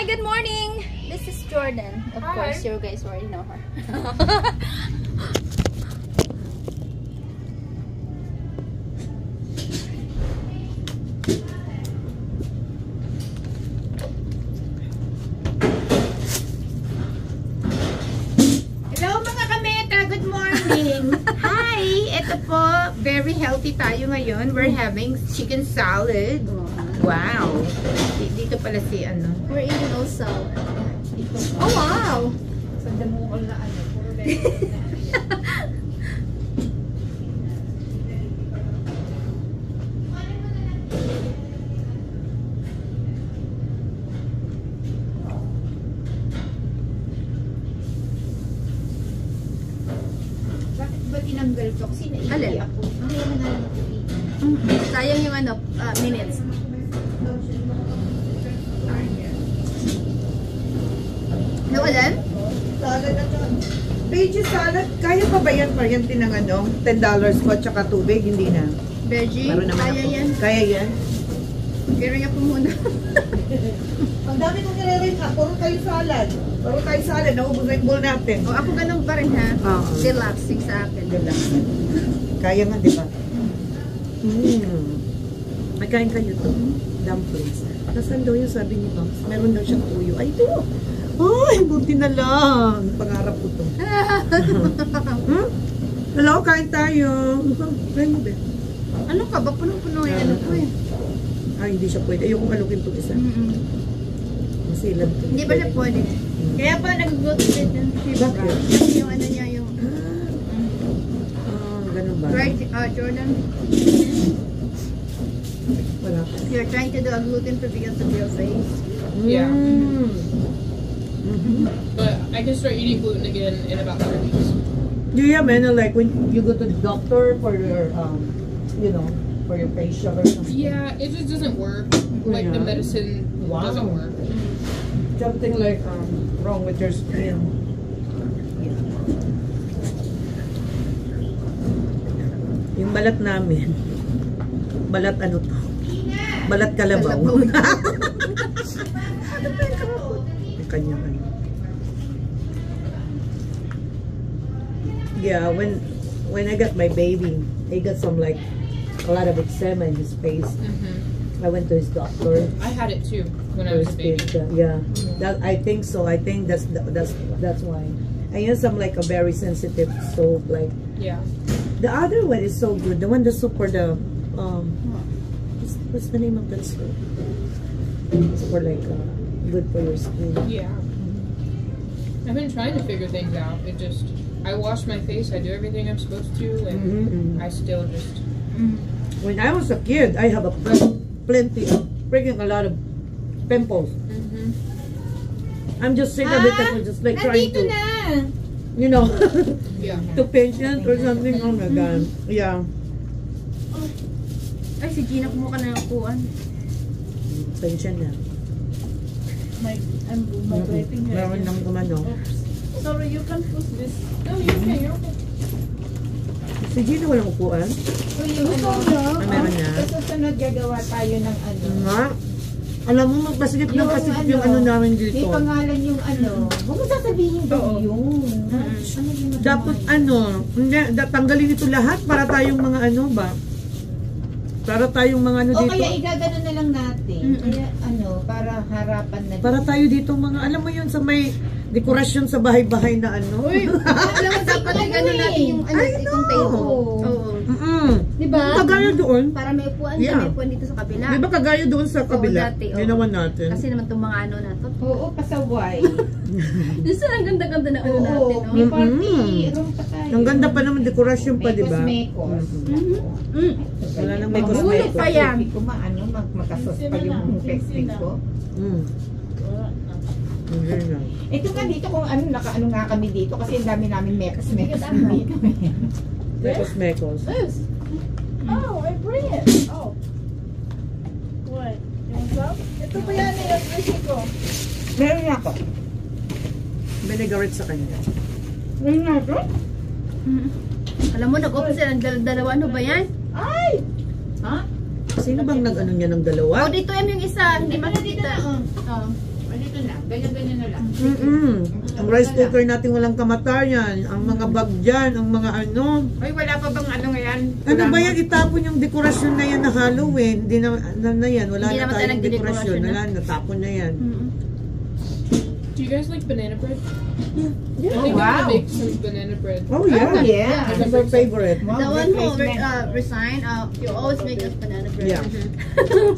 good morning. This is Jordan. Of course, you guys already know her. Hello mga kameta, good morning. Hi, ito po, very healthy tayo ngayon. We're having chicken salad. Wow. Dito pala si ano. We're eating also. Oh wow. Sa damukol na ano. Bakit ba tinanggal to? Kasi naiiyak ako. Mamaya na nga lang ako iiyak. Sayang yung ano, minutes. Ano ka dyan? Salad na to. Veggie salad, kaya pa ba yan? Variante ng ano? $10 po at saka tubig, hindi na. Veggie? Meron naman Kaya ako. yan. Kaya yan? Kaya po muna. Ang dami kong nire-rate ha. Puro tayo salad. Puro tayo salad. Naubos na yung bowl natin. O ako ganun pa rin ha. Oo. Relaxing sa akin. Kaya nga, di ba? May kain kayo to. Dumplings. Nasaan daw yung sabi ni Mams? Meron daw siyang tuyo. Ay, ito! Ay, buti na lang. Pangarap ko to. Hello, kain tayo. Try mo, be. Ano ka ba? Punong-puno yung ano ko eh. Ay, hindi siya pwede. Ayokong alukin to isa. Masilan to. Hindi ba siya pwede? Kaya pa nag-good fit yung shiba. Kasi yung ano niya yung... Ganun ba? Right, Jordan? Wala. You're trying to do a gluten-free because of your face. Yeah. But I can start eating gluten again in about 3 weeks. do you have any, like, when you go to the doctor for your, you know, for your facial or something? Yeah, it just doesn't work. Like the medicine doesn't work. Something like wrong with your skin. Yeah. Yung balat namin, balat ano to? Balat kalabaw. Yung kanyang ano. Yeah, when I got my baby, he got some like a lot of eczema in his face. I went to his doctor. I had it too when I was a baby. Yeah, that I think so. I think that's why. I use some like a very sensitive soap. Like Yeah. the other one is so good. The one that's so for the what's the name of that soap? It's for like good for your skin. Yeah. I've been trying to figure things out. It just, I wash my face, I do everything I'm supposed to, and I still just... When I was a kid, I have a plenty of freaking a lot of pimples. I'm just sick of it. I'm just like trying to, you know, Yeah. to patient or something. Oh my god. Yeah. Ay, si Gina kumuha ka na ng upuan. Pension na. I'm vibrating here. Meron lang kumano. Sorry, you can push this. No, you're okay, you're okay. Si Gina walang upuan? So yung ano, Meron na. sa susunod gagawa tayo ng ano. Nga. Alam mo, magpasigip ng pasigip yung ano namin May dito. pangalan yung ano. Huwag mo sasabihin daw yun. Dapat ano, hindi, tanggalin ito lahat para tayong mga ano ba? Para tayong mga ano O dito. kaya igagano na lang natin. Kaya ano, para harapan na. Para tayo dito mga, alam mo yun sa may dekorasyon sa bahay-bahay na ano. Uy, alam mo dapat gano'n natin yung ano, itong table. Oo. Diba? Kagaya doon. Para may upuan Yeah. may upuan dito sa kabila. Di ba kagaya doon sa kabila? dati, oo. Ginawa natin. Kasi naman itong mga ano na to. Oo, pasaway. Gusto ang ganda-ganda na ano Oo, natin, no? may party room pa tayo. Ang ganda pa naman dekorasyon pa, May di ba? cosmecos. Wala nang may Mahulog cosmetics. pa yan. Hindi ko maano, magkasos pa yung plastic ko. Hindi na. Ito nga dito kung ano, nakaano nga kami dito kasi ang dami namin mekos dito. May cosmecos. Oh, I bring it. Oh. What? You want some? Ito pa yan yung Mexico. Meron nga ako. Vinegarette sa kanya. Meron nga ako? Alam mo, nag-open sila ng dalawa. Ano ba yan? Ay! Ha? Sino bang nag-ano niya ng dalawa? Oh, dito yung isa. Hindi makikita. Dito na. Ganyan-ganyan na lang. Ang rice cooker natin walang kamatayan. Ang mga bag dyan, ang mga ano. Ay, wala pa bang ano ngayon? Ano ba yan? Itapon yung dekorasyon na yan na Halloween. Hindi na yan. Wala Hindi na naman tayong tayo dekorasyon. nagdekorasyon Wala na. Tapon na yan. Do you guys like banana bread? Yeah. I think I'm wow. gonna make some banana bread. Oh yeah. Oh, yeah. That's our favorite. The one who resigned, you always make us banana bread. Yeah.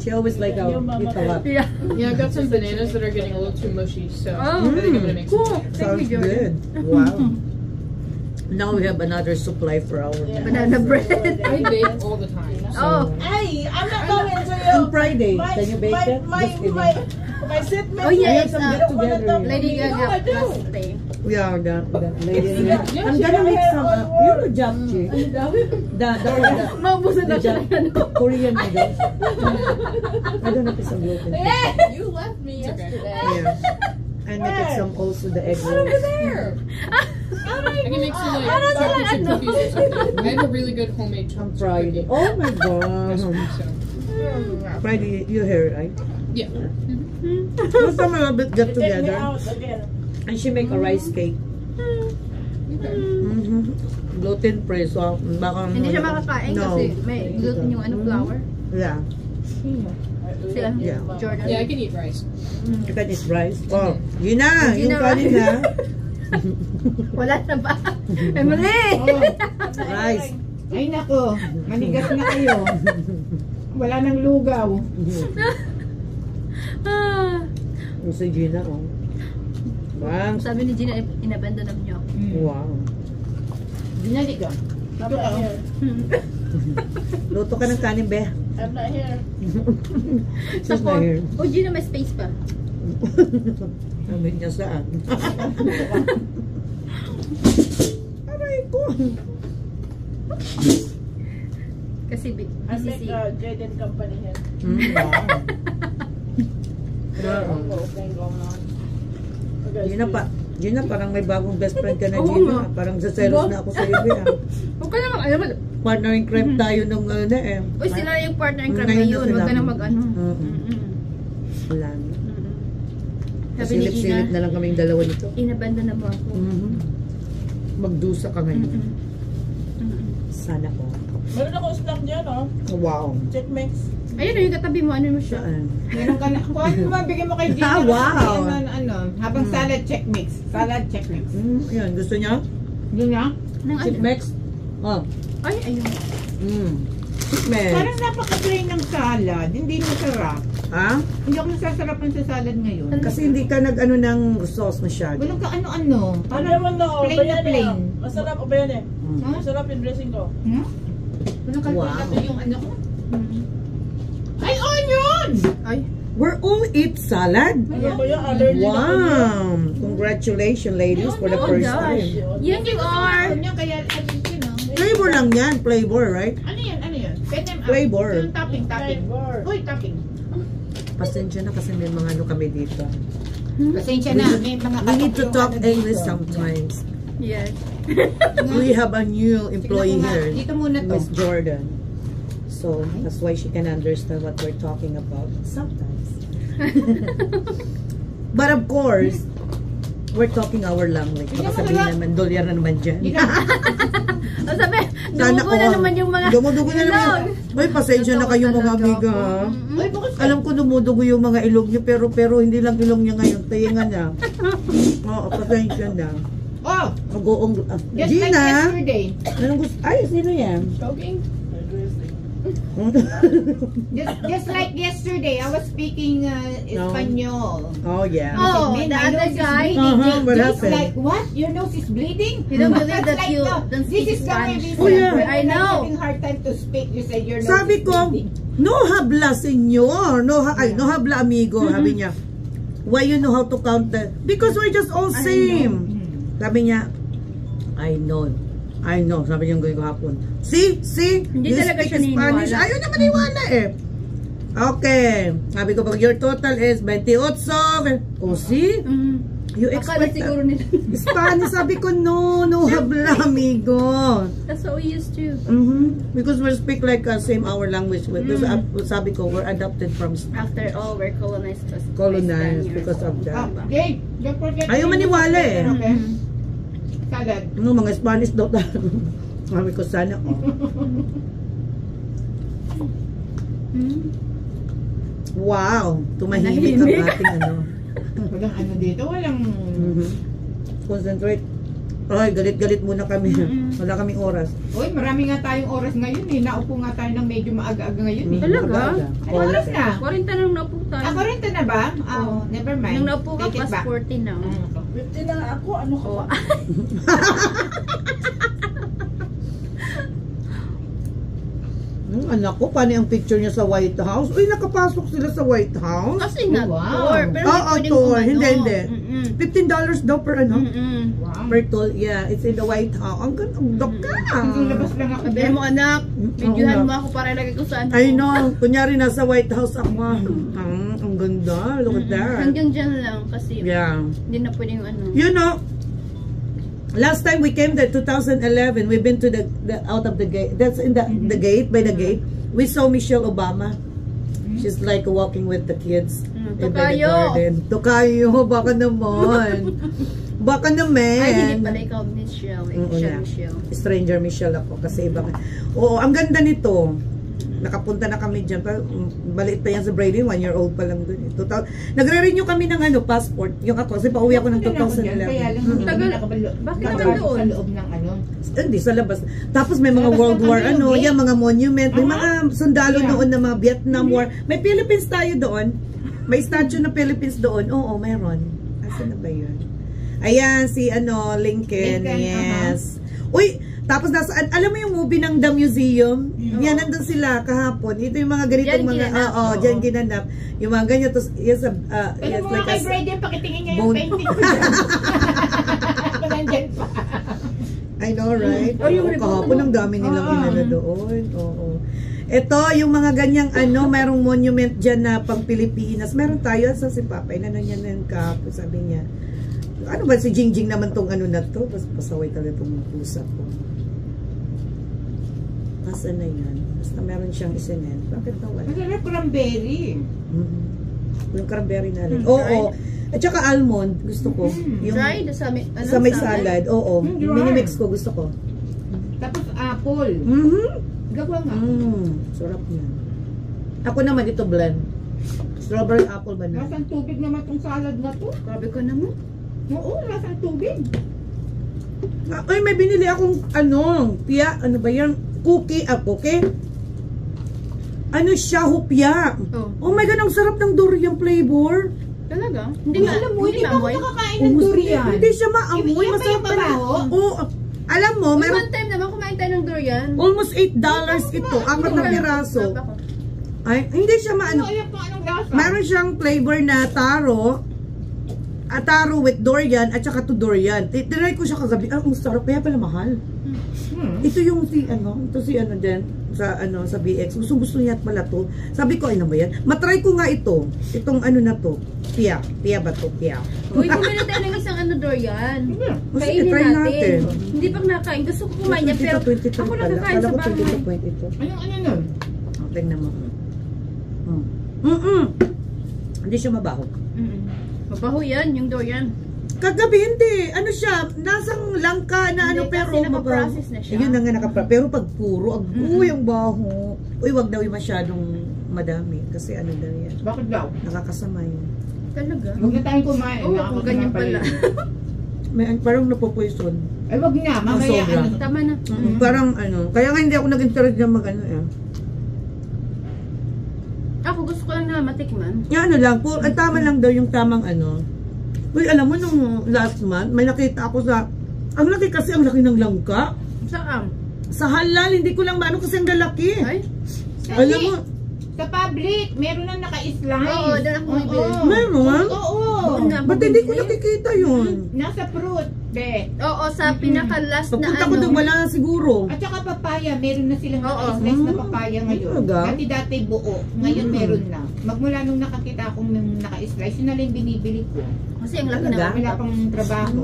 She always like eat a lot. Yeah. Yeah, I got some bananas that are getting a little too mushy, so Oh. I think I'm gonna make some. Cool. Sounds good. Wow. Now we have another supply for our Banana bread. I bake all the time. So. Oh. Hey, I'm not going to you. On Friday, can you bake it? Just kidding. My seatmate. Oh, yeah, Some get together. Lady Oh, I Gaga do. last day. Yeah, that lady. I'm gonna make some. You know japchae. The Maubusan na siya ng ano. Korean noodles. I don't know if it's a gluten. You left me yesterday. Yeah. And make it some also the egg rolls. There. I can make some like chocolate chip cookies or something. I have a really good homemade On chocolate chip Friday. cookie Oh my god. recipe, so. Friday, you here, right? Yeah. Let's have a bit get Take me together. out again. And she make a rice cake. Okay. Gluten free. So, baka Hindi siya makakain No. kasi may gluten yung ano flour. Yeah. Si ano? Yeah. Jordan. Yeah, I can eat rice. You can eat rice. Oh, yun na. Yung Yun na, kanin na. Wala na ba? Emily! Rice. Ay, nako. Manigas na kayo. Wala nang lugaw. Ah. Yung si Gina, oh. Wow. Sabi ni Gina, inabandon na niyo. Wow. Dinali ka. I'm not here. Luto ka ng kanin, be. I'm not here. She's not here. Oh, Gina, may space pa. Sabi niya saan? Aray ko. Kasi I make Jaden company here. Wow. Okay, Gina, parang may bagong best friend ka na, Oo Gina. nga. Parang saselos na ako sa iyo, be. Huwag ka naman, alam mo. Partner in crime tayo nung ano eh. Uy, sila na yung partner ng crab Ngayon na ngayon. Huwag ka sila. na mag-ano. Wala na. Sabi ni Silip-silip Gina, na lang kaming dalawa nito. inabandon na mo ako. Magdusa ka ngayon. Sana ko. Meron ako snack dyan, oh. Wow. Check mix. Ayun, yung katabi mo, ano mo siya? Saan? Meron ka na. Kung ano naman, bigyan mo kay Gina. Ah, wow. Ano, habang salad check mix. Salad check mix. Yan, gusto niya? Yun nga. Nang Chip ano? mix? Oh. Ay, ayun. Chip mix. Parang napaka-plain ng salad. Hindi masarap. Ha? Hindi ako nasasarapan sa salad ngayon. Kasi hindi ka nag-ano ng sauce masyado. Walang ka ano-ano. Ano naman na, oh. plain na Bayani, plain. oh. Masarap, o bayani. Ha? Masarap yung dressing ko. Hmm? Walang kalkulado Wow. yung ano ko. Ay, onion! Ay. We're all eat salad. Ano ba yun? Allergy na ako niya. Wow! Congratulations, ladies, for the Oh, first gosh. time. Yan you are. Kanya, kaya ano yun, no? Flavor lang yan. Flavor, right? Ano yan? Ano yan? Flavor. Yung topping. Flavor. Uy, topping. Pasensya na kasi may mga ano kami dito. Pasensya na. May mga We need to yung talk ano English dito. sometimes. Yes. We have a new employee Tignan ko nga. here, Dito muna to. Miss Jordan. So, that's why she can understand what we're talking about sometimes. But of course, we're talking our language. Baka sabihin naman, dolyar na naman dyan. Ang sabi, Sana dumugo na all. naman yung mga... Dumudugo na naman. May pasensya na kayo mga amiga. Ha? Uy, bukas ka. Alam ko dumudugo yung mga ilong niyo, pero hindi lang ilong niya ngayon. Tayangan na. Oo, pasensya na. Oh, Mag-uong... just like Gina! yesterday. Anong gusto? Ay, sino yan? Joking? Just like yesterday, I was speaking Espanol. Oh, yeah. Oh, Man, the my other nose is guy. bleeding. What Just happened? like, what? Your nose is bleeding? He don't believe that Like, you no, don't this speak is the way Spanish. we Oh, yeah. say, I I'm know. having hard time to speak. You say your nose Sabi is ko, bleeding. no habla senyor. No habla amigo. Sabi niya, why you know how to count that? Because we're just all same. Sabi niya, I know. Sabi niya yung hapon. See? Hindi You talaga speak siya Spanish. naniniwala. Ayaw na maniwala eh. Okay. Sabi ko, pag your total is 28. Oh, see? You Akala expect siguro nila. Spanish, sabi ko, no habla, amigo. That's what we used to. Because we speak like same our language. Because sabi ko, we're adopted from After all, we're colonized. colonized because of that. Jake, don't forget. Ayaw maniwala eh. Okay. Salad. No, mga Spanish daw tayo. Sabi ko, sana. Wow, tumahimik ang ating ano. Walang ano dito, walang... Concentrate. Ay, galit-galit muna kami. Wala kaming oras. Uy, marami nga tayong oras ngayon eh. Naupo nga tayo ng medyo maaga-aga ngayon eh. Talaga? Ano oras na? 40 na nung naupo tayo. 40 na ba? Oh, never mind. Nung naupo ka, Take it pas back. 40 na. 50 na ako, ano ka ba? Anak ko, paano yung picture niya sa White House? Uy, nakapasok sila sa White House? Kasi na Wow. tour. Pero Tour. Hindi. $15 daw per ano? Wow. Per tour. Yeah, it's in the White House. Ang ganda ka. Hanggang labas lang ako Sabi dyan. mo anak, videohan Oo mo ako para lagay ko saan. I know. Kunyari, nasa White House ako. Ang ganda. Look at that. Hanggang dyan lang kasi Yeah. hindi na pwedeng ano. You know, last time we came there, 2011, we've been to the out of the gate. That's in the gate, by the gate. We saw Michelle Obama. She's like walking with the kids. In the Tokayo. garden. Tokayo, baka naman. Baka naman. Ay, hindi pala ikaw, Michelle. Oo Siya, na. Michelle. Stranger Michelle ako kasi ibang. Oo, ang ganda nito. Nakapunta na kami dyan. Balik pa yan sa Brady, 1-year-old pa lang dun. Nagre-renew kami ng ano, passport. Yung ako, kasi pauwi ako ng Kaya 2011. lang, Tagal. bakit naman doon? sa loob ng ano? Hindi, sa labas. Tapos may mga Sa labas World ng War, ano, ano, eh. yan, mga monument. May mga sundalo Yeah. doon na mga Vietnam War. May Philippines tayo doon. May statue na Philippines doon. Oo, mayroon. Asan na ba yun? Ayan, si ano, Lincoln. Yes. Uy, tapos alam mo yung movie ng The Museum? Yan, nandun sila kahapon. Ito yung mga ganitong Diyan mga, ginanap. dyan ginanap. Yung mga ganyan, tapos, yes, Pero mga kay Brady, pakitingin niya yung bone. painting ko dyan. Ako nandyan pa. I know, right? Oh, yung Oo, ribbon. kahapon ang dami nilang inano doon. Oo. Ito, yung mga ganyang ano, mayroong monument dyan na pang Pilipinas. Meron tayo sa si Papa. Inano niya ng kahapon, sabi niya. Ano ba, si Jingjing naman tong ano na to? Pasaway talaga itong pusa ko. Asa na yan? Basta meron siyang isinen. Bakit nawala? Masarap cranberry. Yung cranberry na rin. Oo. At saka almond, gusto ko. Yung, Dried sa may, ano, sa may salad. Oo. Dry. Minimix ko, gusto ko. Tapos apple. Gawa nga. Sarap niya. Ako naman ito blend. Strawberry apple ba na? Lasang tubig naman tong salad na to. Grabe ko naman. Oo, lasang tubig. Ay, may binili akong ano, tiya, ano ba yan? Cookie, cookie? Ano siya, hupya. Oh my God, ang sarap ng durian flavor. Talaga? Hindi nga alam mo, hindi pa ako nakakain ng Almost durian. Hindi siya maamoy. Yan ba yung Masarap pa babaho? Oo. Alam mo, May meron one time naman kumain tayo ng durian. almost $8 ito. Apat na piraso. Ay, hindi siya maano. Ano kung anong lasa? Meron siyang flavor na taro. Taro with durian at saka to durian. Tinry ko siya kagabi. Ang sarap. Kaya pala mahal. Ito yung si ano, ito si ano din sa ano sa BX. Gusto niya at pala to. Sabi ko, ay na ba yan? Matry ko nga ito. Itong ano na to. Pia ba to? Pia. Uy, bumili tayo ng isang ano durian. Sige, Kainin try natin. Hindi pa nakain. Gusto ko kumain niya pero 23 ako pala. nakakain Kala sa ko bahay. 22 ito. Ano nun? Tingnan mo. Hindi siya mabaho. Mabaho yan, yung durian. Kagabi hindi. Ano siya? Nasang langka na ano Hindi, pero kasi nakaprocess na siya. Ayun na nga nakapra. Pero pag puro, uy, ang baho. Uy, wag daw yung masyadong madami. Kasi ano daw yan. Bakit daw? Nakakasama yun. Talaga? Huwag na tayong kumain. Oo, kung ganyan pala. May, parang napopoison. Ay, wag na. Mamaya sobra. ano. Tama na. Parang ano. Kaya nga hindi ako nag-interest na mag ano yan. Ako gusto ko lang na matikman. Yung ano lang, tama lang daw yung tamang ano. Uy, alam mo nung last month, may nakita ako sa, ang laki kasi, ang laki ng langka. Saan? Sa halal, hindi ko lang maano kasi ang lalaki. Ay? Alam mo, Sa public, meron na naka-slice. Oo, doon ako bibili. meron? Oo. Doon nga, Ba't Ba't hindi ko nakikita yun? Nasa fruit, be. Oo, sa pinaka-last na Pagpunta ko doon, wala na siguro. At saka papaya, meron na silang Oo. naka-slice na papaya ngayon. Talaga? Dati buo, ngayon meron na. Magmula nung nakakita akong nung naka-slice, yun na lang yung binibili ko. Kasi ang laki Talaga? na. Wala pang trabaho.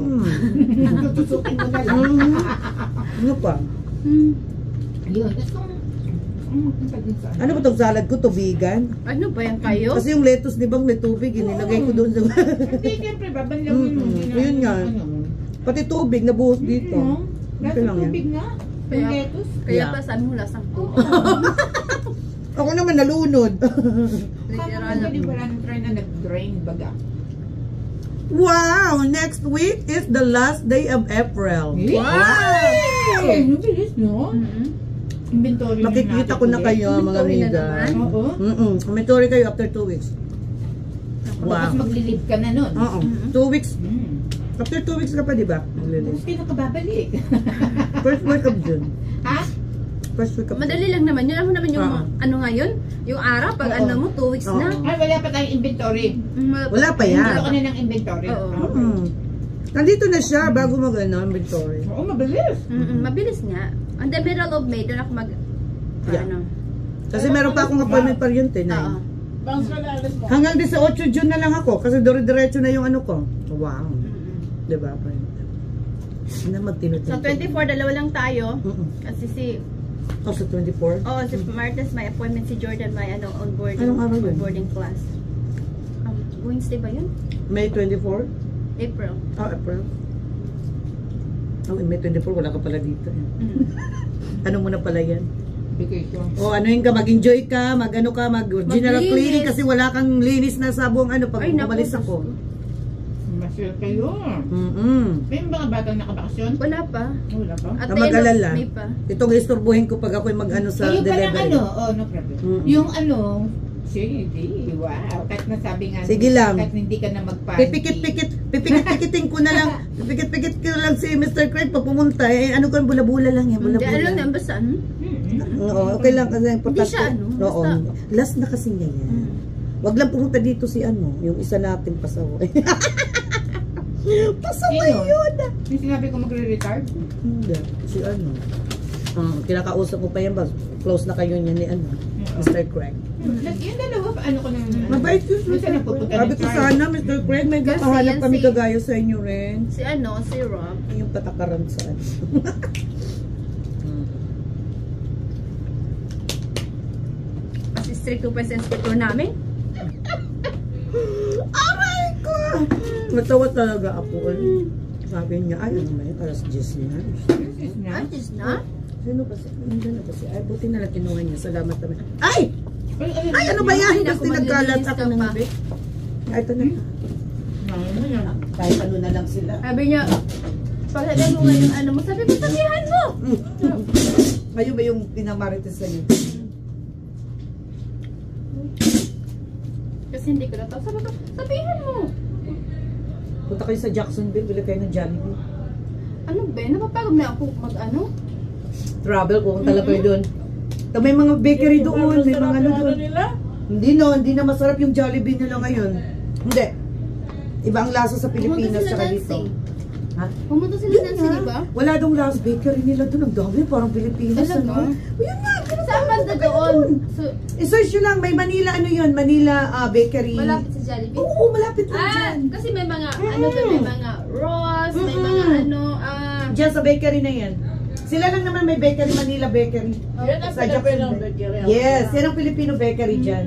Tutusukin mo na lang. Ano pa? Yun, gusto kong magpunta dun sa Ano ba itong salad ko? Tubigan? Ano ba yan kayo? Kasi yung lettuce, di ba may tubig, inilagay ko doon sa... Hindi, siyempre, babanlawin mo. Yun nga. Pati tubig, nabuhos dito. Nasa Okay lang yan. tubig nga. Yung Kaya- lettuce. Kaya Yeah. pa sabi mo lasang tubig. Ako naman nalunod. Literal. Kapag wala nang try na nag-drain baga. Wow! Next week is the last day of April. Wow! Ang bilis, no? Inventory na Makikita natin ko na ulit. kayo, mga Inventory na amiga. naman. Oo. Inventory kayo after 2 weeks. Tapos Wow. maglilib ka na nun. Oo. 2 weeks. Mm. After 2 weeks ka pa, di ba? Tapos kayo nakababalik. First week of June. Ha? First week of Madali lang naman. Yun ako naman yung Oo. ano ngayon. Yung araw, pag Oo. ano mo, 2 weeks Oo. na. Ay, wala pa tayong inventory. Wala pa Hindi yan. ko na ng inventory. Oo. Okay. Nandito na siya bago inventory. Oo, mabilis. Mabilis nga. On the middle of May, doon ako mag... Yeah. Ano? Kasi meron pa akong appointment pa rin, Oo. 9. Bounce ka na alas mo. Hanggang 18 June na lang ako kasi dire-diretso na yung ano ko. Wow. Diba? Na magtinutin. So, 24, dalawa lang tayo. Mm-mm. Kasi si... Oh, sa 24? Oo, si Martes may appointment, si Jordan may ano, onboarding. Anong araw yun? Onboarding class. Wednesday ba yun? May 24? April. Oh, April. Oh, May 24, wala ka pala dito. Ano muna pala yan? Vacation. O ano yun ka, mag-enjoy ka, mag-ano ka, mag-general Maglinis. cleaning kasi wala kang linis na sabong ano pag Ay, naku, umalis ako. Masaya kayo. May mga batang nakabakasyon? Wala pa. Wala pa. At Ah, mag-alala. May pa. Itong istorbohin ko pag ako'y mag-ano sa Kayo pa ng delivery. ano? Oh, no problem. Yung Sige, wow. Kahit nasabi nga, Sige lang. kahit hindi ka na mag-party. Pipikit-pikitin ko na lang. Pipikit-pikit ko lang si Mr. Craig pag pumunta. Eh, ano ko, bula-bula lang yan. Hindi, Bula-bula. ano lang, basta ano? Oo, okay lang kasi importante. Hindi siya, ano, Oo. basta- Last na kasi niya yan. Wag lang pumunta dito si ano, yung isa nating pasaway. Pasaway Sino? yun! Yung sinabi ko magre-retard? Hindi, si ano. Kinakausap ko pa yan ba? Close na kayo niya ni ano, Mr. Craig. Yung dalawa, ano ko na Mabait yun, Minsan Mr. nagpupunta Sabi ng ko church. sana, Mr. Craig, may Kasi kahanap yan kami si- kagaya sa inyo rin. Si ano, si Rob. Yung patakaran sa ano. Kasi strict to presence inspector namin. Aray ko! Natawa talaga ako. Sabi niya, ay ano may alas 10 na. Ah, just na? Sino ba si? Nandiyan na ba si? Ay, buti na lang kinuha niya. Salamat naman. Ay! Ay, ano ba yan? Ay, naku, Kasi nagkalat maglilinis ako ka ng pa. bit. Ay, ito na. Kahit ano na lang sila. Sabi niya, pagsabihan mo nga yung ano mo, sabi ko, sabihan mo! Kayo ba yung pinamarites sa'yo? Kasi hindi ko na to. Sabi ko, sabihan mo! Punta kayo sa Jacksonville, bili kayo ng Jollibee. Ano ba? Napapagod na ako mag-ano? Travel, pupunta lang kayo doon. Ito, may mga bakery doon, may mga ano doon. nila? Hindi na masarap yung Jollibee nila ngayon. Hindi. Ibang lasa sa Pilipinas Pumunta sila saka dito. Nancy. Ha? Pumunta sila Yun Nancy, nga. di ba? Wala dong last bakery nila doon. Ang dami, parang Pilipinas. Talaga? Ano? Yun nga. Saan banda doon? So, I-search nyo lang. May Manila, ano yun? Manila bakery. malapit sa Jollibee? Oo, malapit lang dyan. Kasi may mga, ano doon, may mga Ross, may mga ano, Diyan sa bakery na yan. Sila lang naman may bakery, Manila bakery. Yan ang Sa Filipino Jacksonville. bakery. Yes, yan ang Filipino bakery dyan.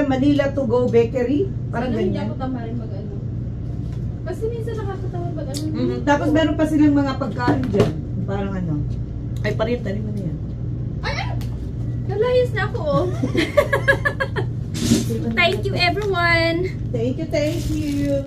Manila to go bakery. Parang ano, hindi ganyan. ako tamarin mag-ano. Kasi minsan nakakatawa mag-ano. Tapos meron pa silang mga pagkain dyan. Parang ano. Ay, parita rin mo na yan. Ay, ay! Nalayas na ako, oh. Thank you, everyone! Thank you, thank you.